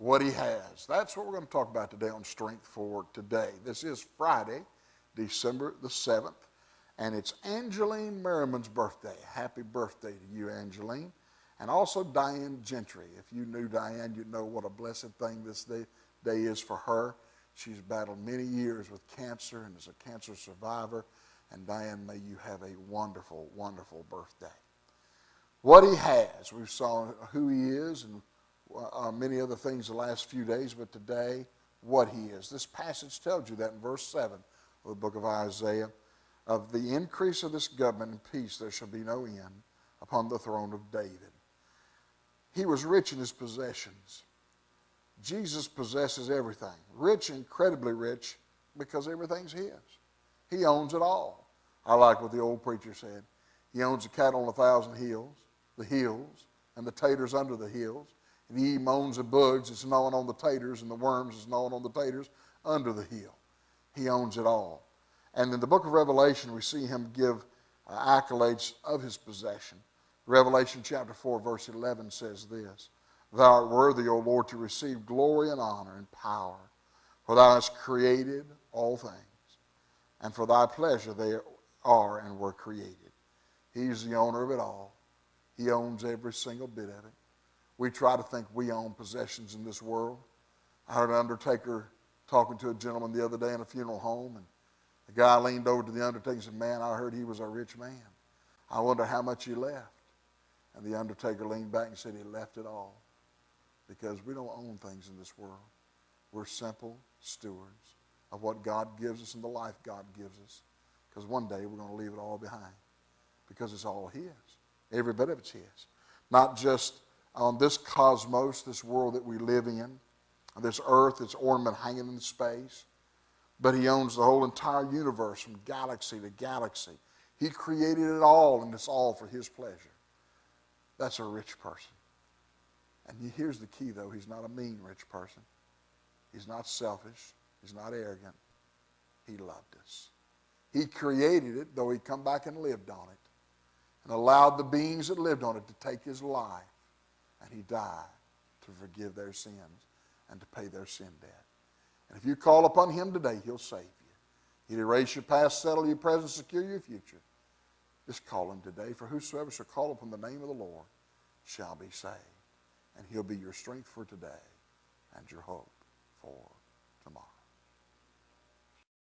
what he has. That's what we're going to talk about today on Strength for Today. This is Friday, December the 7th, and it's Angeline Merriman's birthday. Happy birthday to you, Angeline. And also Diane Gentry. If you knew Diane, you'd know what a blessed thing this day is for her. She's battled many years with cancer and is a cancer survivor. And Diane, may you have a wonderful, wonderful birthday. What he has, we saw who he is and many other things the last few days, but today, what he is. This passage tells you that in verse 7 of the book of Isaiah. Of the increase of this government and peace there shall be no end upon the throne of David. He was rich in his possessions. Jesus possesses everything. Rich, incredibly rich, because everything's his. He owns it all. I like what the old preacher said. He owns the cattle on 1,000 hills, the hills, and the taters under the hills. And he moans the bugs that's gnawing on the taters and the worms that's gnawing on the taters under the hill. He owns it all. And in the book of Revelation, we see him give accolades of his possession. Revelation chapter 4, verse 11 says this, Thou art worthy, O Lord, to receive glory and honor and power, for thou hast created all things, and for thy pleasure they are and were created. He's the owner of it all. He owns every single bit of it. We try to think we own possessions in this world. I heard an undertaker talking to a gentleman the other day in a funeral home, and the guy leaned over to the undertaker and said, Man, I heard he was a rich man. I wonder how much he left. And the undertaker leaned back and said he left it all, because we don't own things in this world. We're simple stewards of what God gives us and the life God gives us, because one day we're going to leave it all behind, because it's all his. Every bit of it's his. Not just on this cosmos, this world that we live in, this earth, its ornament hanging in space, but he owns the whole entire universe from galaxy to galaxy. He created it all, and it's all for his pleasure. That's a rich person. And here's the key, though. He's not a mean rich person. He's not selfish. He's not arrogant. He loved us. He created it, though he come back and lived on it, and allowed the beings that lived on it to take his life. And he died to forgive their sins and to pay their sin debt. And if you call upon him today, he'll save you. He'll erase your past, settle your present, secure your future. Just call him today. For whosoever shall call upon the name of the Lord shall be saved. And he'll be your strength for today and your hope for tomorrow.